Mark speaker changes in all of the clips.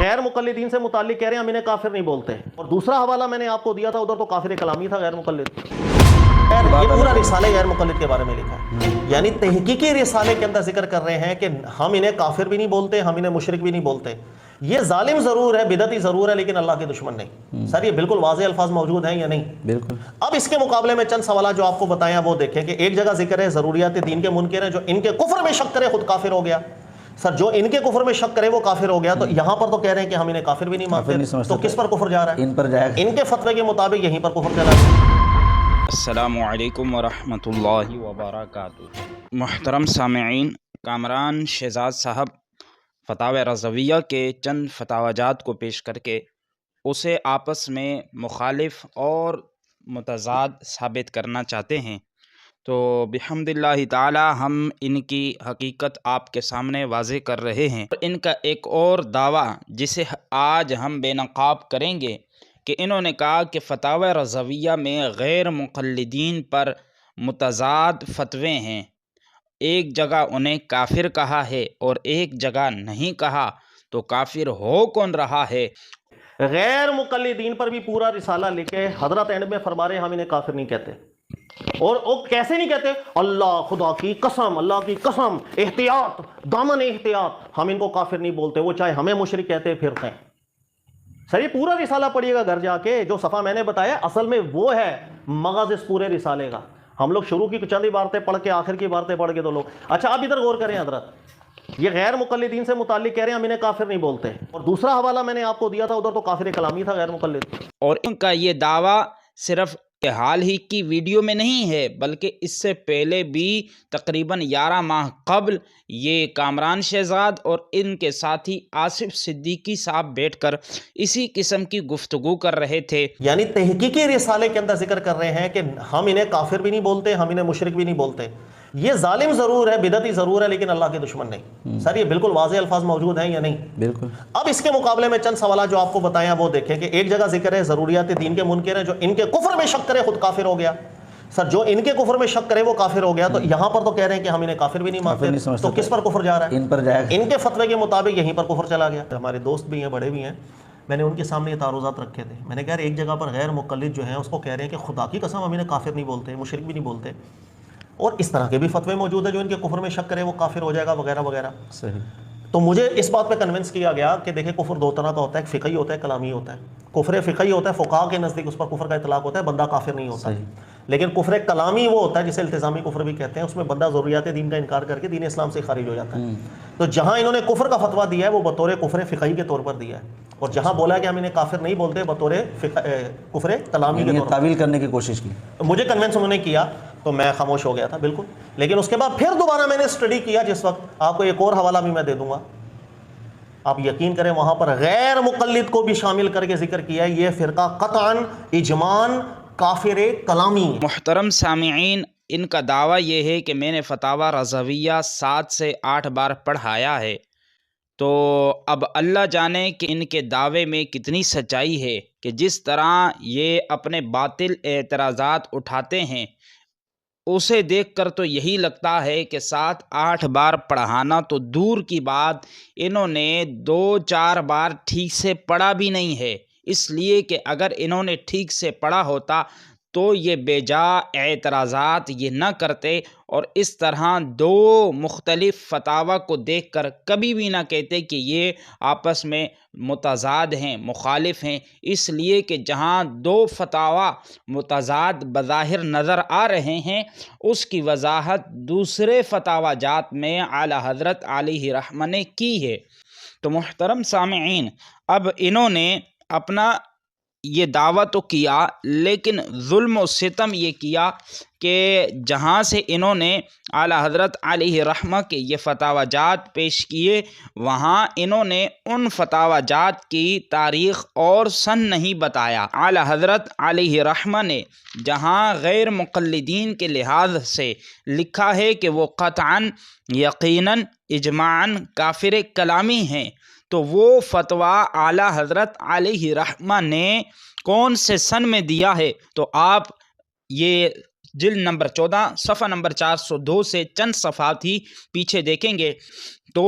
Speaker 1: غیر مقلدین سے متعلق کہہ رہے ہیں ہم انہیں کافر نہیں بولتے، اور دوسرا حوالہ میں نے آپ کو دیا تھا ادھر تو کافر کلامی تھا غیر مقلد۔ یہ پورا رسالہ غیر مقلد کے بارے میں لکھا ہے، یعنی تحقیقی رسالے کے اندر ذکر کر رہے ہیں کہ ہم انہیں کافر بھی نہیں بولتے، ہم انہیں مشرک بھی نہیں بولتے۔ یہ ظالم ضرور ہے، بدعتی ضرور ہے، لیکن اللہ کے دشمن نہیں۔ سر یہ بالکل واضح الفاظ موجود ہیں یا نہیں؟
Speaker 2: بالکل۔
Speaker 1: اب اس کے مقابلے میں چند سوالات جو آپ کو بتائیں وہ دیکھیں کہ ایک جگہ ذکر ہے ضروریات دین کے منکر ہیں، جو ان کے کفر میں شک کرے خود کافر ہو گیا۔ سر جو ان کے کفر میں شک کرے وہ کافر ہو گیا، تو یہاں پر تو کہہ رہے ہیں کہ ہم انہیں کافر بھی نہیں مانتے، تو کس پر کفر جا رہا ہے؟
Speaker 2: ان پر جائے گا،
Speaker 1: ان کے فتوے کے مطابق یہیں پر کفر چلا گیا۔
Speaker 3: السلام علیکم ورحمۃ اللہ وبرکاتہ۔ محترم سامعین، کامران شہزاد صاحب فتاوی رضویہ کے چند فتاوی جات کو پیش کر کے اسے آپس میں مخالف اور متضاد ثابت کرنا چاہتے ہیں، تو بحمد اللہ تعالی ہم ان کی حقیقت آپ کے سامنے واضح کر رہے ہیں۔ ان کا ایک اور دعویٰ جسے آج ہم بے نقاب کریں گے کہ انہوں نے کہا کہ فتاوی رضویہ میں غیر مقلدین پر متضاد فتوے ہیں، ایک جگہ انہیں کافر کہا ہے اور ایک جگہ نہیں کہا، تو کافر ہو کون رہا ہے؟
Speaker 1: غیر مقلدین پر بھی پورا رسالہ لکھے، حضرت اینڈ میں فرما رہے ہیں ہم انہیں کافر نہیں کہتے، اور وہ کیسے نہیں کہتے؟ اللہ خدا کی قسم، اللہ کی قسم، احتیاط، دامن احتیاط، ہم ان کو کافر نہیں بولتے، وہ چاہے ہمیں مشرک کہتے پھرتے ہیں۔ سر یہ پورا رسالہ پڑھیے گا گھر جا کے، جو صفحہ میں نے بتایا اصل میں وہ ہے مغز اس پورے رسالے کا۔ ہم لوگ شروع کی چند عبارتیں پڑھ کے آخر کی عبارتیں پڑھ کے تو لوگ اچھا اب ادھر غور کریں حضرت، یہ غیر مقلدین سے متعلق کہہ رہے ہیں ہم انہیں کافر نہیں بولتے، اور دوسرا حوالہ میں نے آپ کو دیا تھا ادھر تو کافر کلامی تھا غیر مقلد۔
Speaker 3: اور ان کا یہ دعویٰ صرف حال ہی کی ویڈیو میں نہیں ہے، بلکہ اس سے پہلے بھی تقریباً 11 ماہ قبل یہ کامران شہزاد اور ان کے ساتھی آصف صدیقی صاحب بیٹھ کر اسی قسم کی گفتگو کر رہے تھے۔
Speaker 1: یعنی تحقیقی رسالے کے اندر ذکر کر رہے ہیں کہ ہم انہیں کافر بھی نہیں بولتے، ہم انہیں مشرک بھی نہیں بولتے۔ یہ ظالم ضرور ہے، بدعتی ضرور ہے، لیکن اللہ کے دشمن نہیں۔ سر یہ بالکل واضح الفاظ موجود ہیں یا نہیں؟
Speaker 2: بالکل۔
Speaker 1: اب اس کے مقابلے میں چند سوالات جو آپ کو بتائیں وہ دیکھیں کہ ایک جگہ ذکر ہے ضروریات دین کے منکر ہیں، جو ان کے کفر میں شک کرے خود کافر ہو گیا۔ سر جو ان کے کفر میں شک کرے وہ کافر ہو گیا، تو یہاں پر تو کہہ رہے ہیں کہ ہم انہیں کافر بھی نہیں مانتے، تو کس پر کفر جا رہا ہے؟
Speaker 2: ان پر جائے گا،
Speaker 1: ان کے فتوے کے مطابق یہیں پر کفر چلا گیا۔ ہمارے دوست بھی ہیں، بڑے بھی ہیں، میں نے ان کے سامنے یہ تعارضات رکھے تھے۔ میں نے کہا ایک جگہ پر غیر مقلد جو ہیں اس کو کہہ رہے ہیں کہ خدا کی قسم ہم انہیں کافر نہیں بولتے، مشرک بھی نہیں بولتے، اور اس طرح کے بھی فتوے موجود ہیں جو ان کے کفر میں شک کرے وہ کافر ہو جائے گا وغیرہ وغیرہ۔
Speaker 2: صحیح۔
Speaker 1: تو مجھے اس بات پہ کنونس کیا گیا کہ دیکھیں کفر دو طرح کا ہوتا ہے، ایک فقہی ہوتا ہے، کلامی ہوتا ہے۔ کفر فقہی ہوتا ہے، فقہاء کے نزدیک اس پر کفر کا اطلاق ہوتا ہے، بندہ کافر نہیں ہوتا۔ لیکن کفر کلامی وہ ہوتا ہے جسے التزامی کفر بھی کہتے ہیں، اس میں بندہ ضروریات دین کا انکار کر کے دین اسلام سے خارج ہو جاتا ہے۔ تو جہاں انہوں نے کفر کا فتویٰ دیا ہے وہ بطور کفر فقہی کے طور پر دیا ہے، اور جہاں بولا ہے کہ ہم انہیں کافر نہیں بولتے بطور کفر کلامی کے طور پر
Speaker 2: تعویل کرنے کی کوشش کی۔
Speaker 1: مجھے کنونس انہوں نے کیا تو میں خاموش ہو گیا تھا بالکل۔ لیکن اس کے بعد پھر دوبارہ میں نے اسٹڈی کیا، جس وقت آپ کو ایک اور حوالہ بھی میں دے دوں گا، آپ یقین کریں وہاں پر غیر مقلد کو بھی شامل کر کے ذکر کیا ہے، یہ فرقہ قطعاً اجماعاً کافر کلامی ہے۔
Speaker 3: محترم سامعین، ان کا دعویٰ یہ ہے کہ میں نے فتاوی رضویہ 7 سے 8 بار پڑھایا ہے، تو اب اللہ جانے کہ ان کے دعوے میں کتنی سچائی ہے کہ جس طرح یہ اپنے باطل اعتراضات اٹھاتے ہیں اسے دیکھ کر تو یہی لگتا ہے کہ 7-8 بار پڑھانا تو دور کی بات، انہوں نے 2-4 بار ٹھیک سے پڑھا بھی نہیں ہے، اس لیے کہ اگر انہوں نے ٹھیک سے پڑھا ہوتا تو یہ بے جا اعتراضات یہ نہ کرتے، اور اس طرح دو مختلف فتاوی کو دیکھ کر کبھی بھی نہ کہتے کہ یہ آپس میں متضاد ہیں، مخالف ہیں، اس لیے کہ جہاں دو فتاوی متضاد بظاہر نظر آ رہے ہیں اس کی وضاحت دوسرے فتاوی جات میں اعلیٰ حضرت علیہ رحمہ نے کی ہے۔ تو محترم سامعین، اب انہوں نے اپنا یہ دعویٰ تو کیا، لیکن ظلم و ستم یہ کیا کہ جہاں سے انہوں نے اعلیٰ حضرت علیہ رحمہ کے یہ فتاوی جات پیش کیے، وہاں انہوں نے ان فتاوی جات کی تاریخ اور سن نہیں بتایا۔ اعلیٰ حضرت علیہ رحمہ نے جہاں غیر مقلدین کے لحاظ سے لکھا ہے کہ وہ قطعاً یقیناً اجماعاً کافر کلامی ہیں، تو وہ فتویٰ اعلیٰ حضرت علیہ رحمہ نے کون سے سن میں دیا ہے؟ تو آپ یہ جلد نمبر 14 صفحہ نمبر 402 سے چند صفحات ہی پیچھے دیکھیں گے تو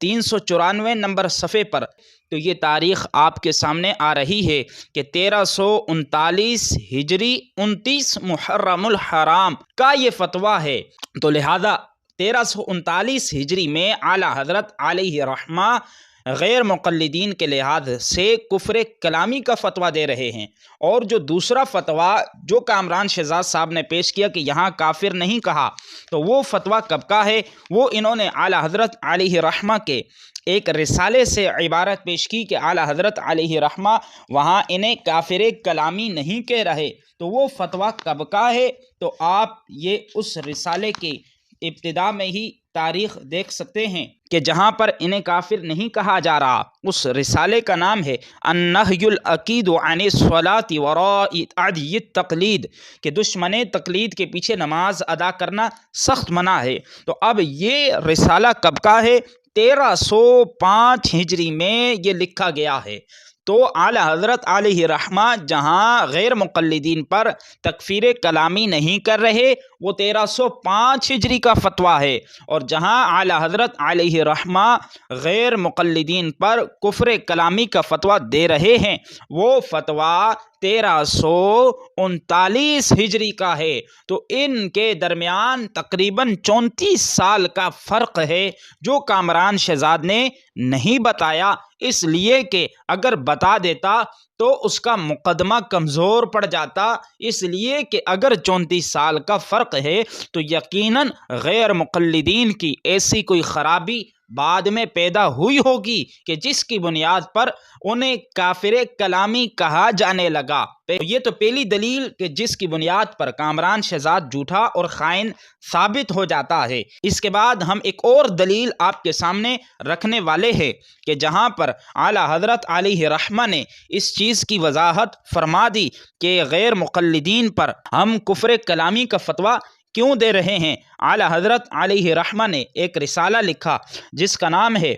Speaker 3: 394 نمبر صفحے پر، تو یہ تاریخ آپ کے سامنے آ رہی ہے کہ 1339 ہجری 29 محرم الحرام کا یہ فتویٰ ہے۔ تو لہذا 1339 ہجری میں اعلیٰ حضرت علیہ رحمہ غیر مقلدین کے لحاظ سے کفر کلامی کا فتویٰ دے رہے ہیں۔ اور جو دوسرا فتویٰ جو کامران شہزاد صاحب نے پیش کیا کہ یہاں کافر نہیں کہا، تو وہ فتویٰ کب کا ہے؟ وہ انہوں نے اعلیٰ حضرت علیہ رحمہ کے ایک رسالے سے عبارت پیش کی کہ اعلیٰ حضرت علیہ رحمہ وہاں انہیں کافر کلامی نہیں کہہ رہے۔ تو وہ فتویٰ کب کا ہے؟ تو آپ یہ اس رسالے کی ابتدا میں ہی تاریخ دیکھ سکتے ہیں کہ جہاں پر انہیں کافر نہیں کہا جا رہا۔ اس رسالے کا نام ہے النہی الاکید عن الصلاۃ وراء عدی التقلید، کہ دشمن تقلید کے پیچھے نماز ادا کرنا سخت منع ہے۔ تو اب یہ رسالہ کب کا ہے؟ 1305 ہجری میں یہ لکھا گیا ہے۔ تو اعلیٰ حضرت علیہ رحمہ جہاں غیر مقلدین پر تکفیر کلامی نہیں کر رہے، وہ 1305 ہجری کا فتویٰ ہے، اور جہاں اعلیٰ حضرت علیہ رحمہ غیر مقلدین پر کفر کلامی کا فتویٰ دے رہے ہیں، وہ فتویٰ 1339 ہجری کا ہے۔ تو ان کے درمیان تقریباً 34 سال کا فرق ہے، جو کامران شہزاد نے نہیں بتایا، اس لیے کہ اگر بتا دیتا تو اس کا مقدمہ کمزور پڑ جاتا، اس لیے کہ اگر 34 سال کا فرق ہے تو یقیناً غیر مقلدین کی ایسی کوئی خرابی بعد میں پیدا ہوئی ہوگی کہ جس کی بنیاد پر انہیں کافر کلامی کہا جانے لگا۔ یہ تو پہلی دلیل کہ جس کی بنیاد پر کامران شہزاد جھوٹا اور خائن ثابت ہو جاتا ہے۔ اس کے بعد ہم ایک اور دلیل آپ کے سامنے رکھنے والے ہیں کہ جہاں پر اعلیٰ حضرت علیہ رحمہ نے اس چیز کی وضاحت فرما دی کہ غیر مقلدین پر ہم کفر کلامی کا فتویٰ کیوں دے رہے ہیں۔ اعلیٰ حضرت علیہ رحمہ نے ایک رسالہ لکھا جس کا نام ہے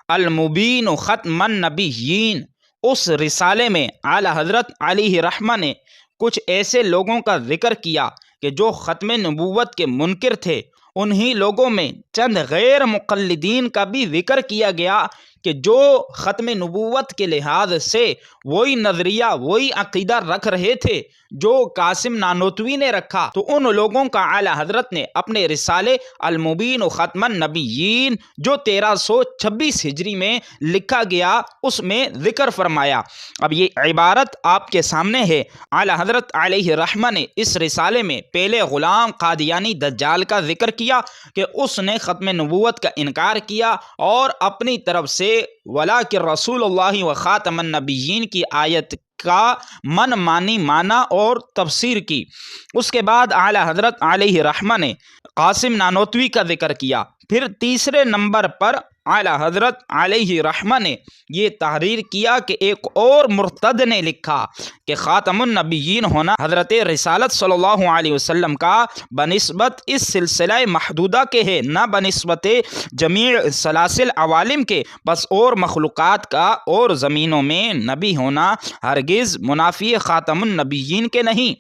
Speaker 3: المبین ختم النبیین۔ اس رسالے میں اعلیٰ حضرت علیہ رحمہ نے کچھ ایسے لوگوں کا ذکر کیا کہ جو ختم نبوت کے منکر تھے۔ انہی لوگوں میں چند غیر مقلدین کا بھی ذکر کیا گیا کہ جو ختم نبوت کے لحاظ سے وہی نظریہ وہی عقیدہ رکھ رہے تھے جو قاسم نانوتوی نے رکھا۔ تو ان لوگوں کا اعلیٰ حضرت نے اپنے رسالے المبین و ختم النبیین جو 1326 ہجری میں لکھا گیا اس میں ذکر فرمایا۔ اب یہ عبارت آپ کے سامنے ہے۔ اعلیٰ حضرت علیہ رحمہ نے اس رسالے میں پہلے غلام قادیانی دجال کا ذکر کیا کہ اس نے ختم نبوت کا انکار کیا اور اپنی طرف سے وَلَٰكِن رسول اللہ و خاتم النبیین کی آیت کا من مانی معنی اور تفسیر کی۔ اس کے بعد اعلیٰ حضرت علیہ رحمہ نے قاسم نانوتوی کا ذکر کیا۔ پھر تیسرے نمبر پر اعلیٰ حضرت علیہ رحمہ نے یہ تحریر کیا کہ ایک اور مرتد نے لکھا کہ خاتم النبیین ہونا حضرت رسالت صلی اللہ علیہ وسلم کا بنسبت اس سلسلہ محدودہ کے ہے، نہ بنسبت جمیع سلاسل عوالم کے، بس اور مخلوقات کا اور زمینوں میں نبی ہونا ہرگز منافی خاتم النبیین کے نہیں۔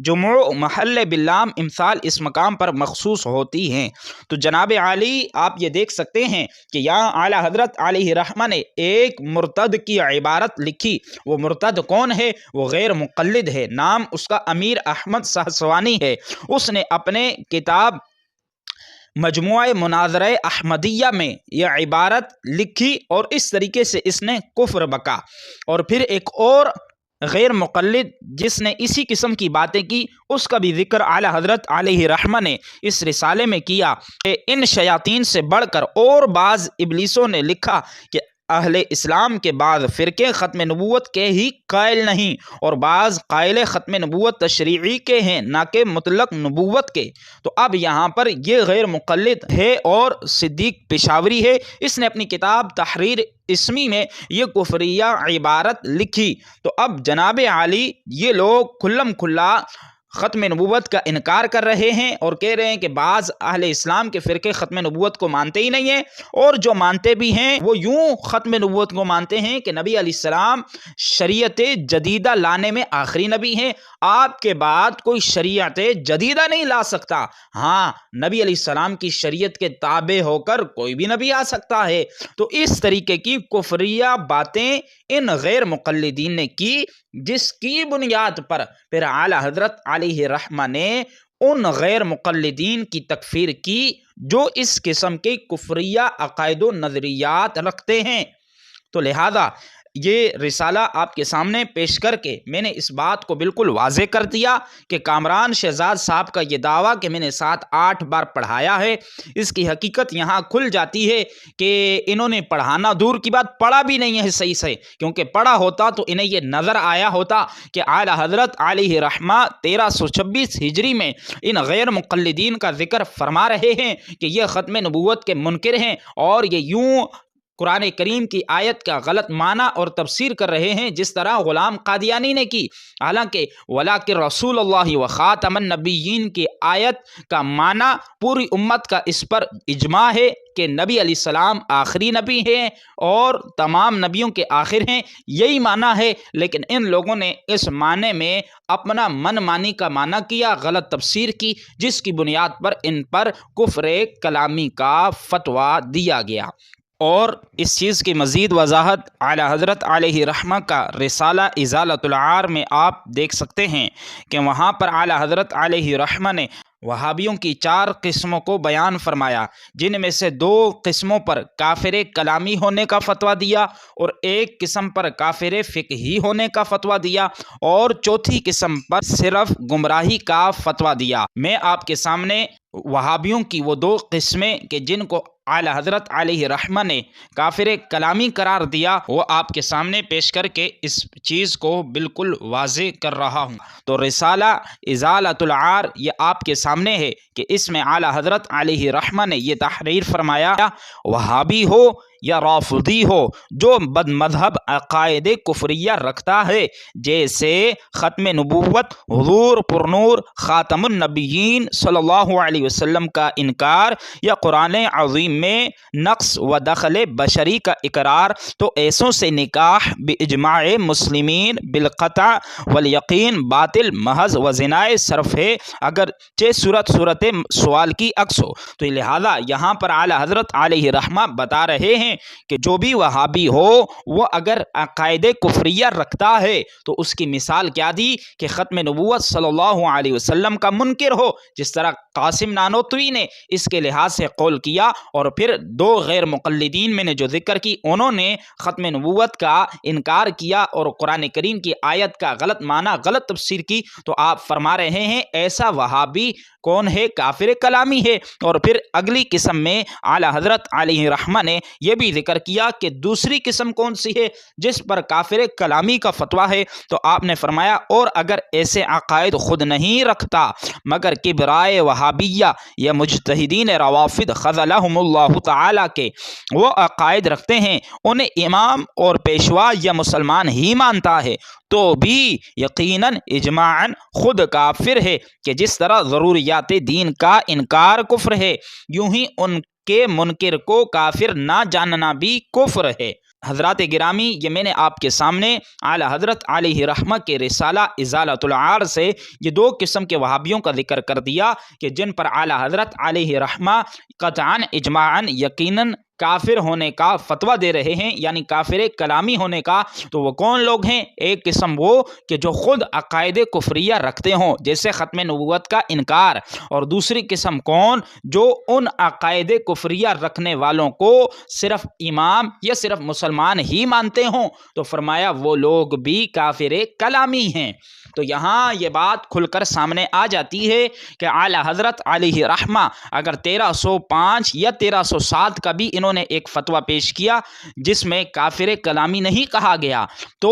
Speaker 3: جمع محل باللام امثال اس مقام پر مخصوص ہوتی ہیں۔ تو جناب عالی آپ یہ دیکھ سکتے ہیں کہ یہاں اعلیٰ حضرت علیہ رحمہ نے ایک مرتد کی عبارت لکھی۔ وہ مرتد کون ہے؟ وہ غیر مقلد ہے، نام اس کا امیر احمد سہسوانی ہے۔ اس نے اپنے کتاب مجموعہ مناظرہ احمدیہ میں یہ عبارت لکھی اور اس طریقے سے اس نے کفر بکا۔ اور پھر ایک اور غیر مقلد جس نے اسی قسم کی باتیں کی اس کا بھی ذکر اعلیٰ حضرت علیہ رحمہ نے اس رسالے میں کیا کہ ان شیاطین سے بڑھ کر اور بعض ابلیسوں نے لکھا کہ اہل اسلام کے بعض فرقے ختم نبوت کے ہی قائل نہیں اور بعض قائل ختم نبوت تشریعی کے ہیں نہ کہ مطلق نبوت کے۔ تو اب یہاں پر یہ غیر مقلد ہے اور صدیق پشاوری ہے، اس نے اپنی کتاب تحریر اسمی میں یہ کفریہ عبارت لکھی۔ تو اب جناب عالی یہ لوگ کھلم کھلا ختم نبوت کا انکار کر رہے ہیں اور کہہ رہے ہیں کہ بعض اہل اسلام کے فرقے ختم نبوت کو مانتے ہی نہیں ہیں، اور جو مانتے بھی ہیں وہ یوں ختم نبوت کو مانتے ہیں کہ نبی علیہ السلام شریعت جدیدہ لانے میں آخری نبی ہیں، آپ کے بعد کوئی شریعت جدیدہ نہیں لا سکتا، ہاں نبی علیہ السلام کی شریعت کے تابع ہو کر کوئی بھی نبی آ سکتا ہے۔ تو اس طریقے کی کفریہ باتیں ان غیر مقلدین نے کی، جس کی بنیاد پر پھر اعلیٰ حضرت علیہ رحمہ نے ان غیر مقلدین کی تکفیر کی جو اس قسم کے کفریہ عقائد و نظریات رکھتے ہیں۔ تو لہذا یہ رسالہ آپ کے سامنے پیش کر کے میں نے اس بات کو بالکل واضح کر دیا کہ کامران شہزاد صاحب کا یہ دعویٰ کہ میں نے 7-8 بار پڑھایا ہے، اس کی حقیقت یہاں کھل جاتی ہے کہ انہوں نے پڑھانا دور کی بات، پڑھا بھی نہیں ہے صحیح سے، کیونکہ پڑھا ہوتا تو انہیں یہ نظر آیا ہوتا کہ اعلیٰ حضرت علیہ رحمہ 1326 ہجری میں ان غیر مقلدین کا ذکر فرما رہے ہیں کہ یہ ختم نبوت کے منکر ہیں، اور یہ یوں قرآن کریم کی آیت کا غلط معنی اور تفسیر کر رہے ہیں جس طرح غلام قادیانی نے کی، حالانکہ وَلَٰكِن رسول اللہ وخاتم النبیین کی آیت کا معنی پوری امت کا اس پر اجماع ہے کہ نبی علیہ السلام آخری نبی ہیں اور تمام نبیوں کے آخر ہیں، یہی معنی ہے، لیکن ان لوگوں نے اس معنی میں اپنا من مانی کا معنی کیا، غلط تفسیر کی، جس کی بنیاد پر ان پر کفر کلامی کا فتویٰ دیا گیا۔ اور اس چیز کی مزید وضاحت اعلیٰ حضرت علیہ رحمہ کا رسالہ ازالۃ العار میں آپ دیکھ سکتے ہیں کہ وہاں پر اعلیٰ حضرت علیہ رحمہ نے وہابیوں کی 4 قسموں کو بیان فرمایا، جن میں سے 2 قسموں پر کافر کلامی ہونے کا فتویٰ دیا اور 1 قسم پر کافر فقہی ہونے کا فتویٰ دیا اور چوتھی قسم پر صرف گمراہی کا فتویٰ دیا۔ میں آپ کے سامنے وہابیوں کی وہ 2 قسمیں کہ جن کو اعلیٰ حضرت علیہ رحمہ نے کافر کلامی قرار دیا وہ آپ کے سامنے پیش کر کے اس چیز کو بالکل واضح کر رہا ہوں۔ تو رسالہ ازالۃ العار یہ آپ کے سامنے ہے کہ اس میں اعلیٰ حضرت علیہ رحمہ نے یہ تحریر فرمایا، وہابی ہو یا رافضی ہو جو بد مذہب عقائد کفریہ رکھتا ہے، جیسے ختم نبوت، حضور پرنور خاتم النبیین صلی اللہ علیہ وسلم کا انکار یا قرآن عظیم میں نقص و دخل بشری کا اقرار، تو ایسوں سے نکاح باجماع مسلمین بالقطع والیقین باطل محض و زنائے صرف ہے، اگرچہ صورت سوال کی عکس ہو۔ تو لہذا یہاں پر اعلیٰ حضرت علیہ رحمہ بتا رہے ہیں کہ جو بھی وہابی ہو وہ اگر عقائد کفریہ رکھتا ہے تو اس کی مثال کیا دی کہ ختم نبوت صلی اللہ علیہ وسلم کا منکر ہو، جس طرح قاسم نانوتوی نے اس کے لحاظ سے قول کیا، اور پھر 2 غیر مقلدین میں نے جو ذکر کی انہوں نے ختم نبوت کا انکار کیا اور قرآن کریم کی آیت کا غلط معنی غلط تفسیر کی۔ تو آپ فرما رہے ہیں ایسا وہابی کون ہے؟ کافر کلامی ہے۔ اور پھر اگلی قسم میں اعلیٰ حضرت علیہ رحمہ نے یہ بھی ذکر کیا کہ دوسری قسم کون سی ہے جس پر کافر کلامی کا فتویٰ ہے، تو آپ نے فرمایا اور اگر ایسے عقائد خود نہیں رکھتا مگر کبرائے وہابیہ یا مجتہدین روافد خذلہم اللہ تعالی کے وہ عقائد رکھتے ہیں، انہیں امام اور پیشوا یا مسلمان ہی مانتا ہے، تو بھی یقیناً اجماعاً خود کافر ہے کہ جس طرح ضروریات دین کا انکار کفر ہے، یوں ہی ان کے منکر کو کافر نہ جاننا بھی کفر ہے۔ حضرات گرامی، یہ میں نے آپ کے سامنے اعلیٰ حضرت علیہ رحمہ کے رسالہ ازالۃ العار سے یہ 2 قسم کے وہابیوں کا ذکر کر دیا کہ جن پر اعلیٰ حضرت علیہ رحمہ قطعاً اجماعاً یقیناً کافر ہونے کا فتویٰ دے رہے ہیں، یعنی کافر کلامی ہونے کا۔ تو وہ کون لوگ ہیں؟ ایک قسم وہ کہ جو خود عقائد کفریہ رکھتے ہوں جیسے ختم نبوت کا انکار، اور دوسری قسم کون؟ جو ان عقائد کفریہ رکھنے والوں کو صرف امام یا صرف مسلمان ہی مانتے ہوں، تو فرمایا وہ لوگ بھی کافر کلامی ہیں۔ تو یہاں یہ بات کھل کر سامنے آ جاتی ہے کہ اعلیٰ حضرت علیہ رحمہ اگر 1305 یا 1307 کا بھی انہوں نے ایک فتویٰ پیش کیا جس میں کافر کلامی نہیں کہا گیا، تو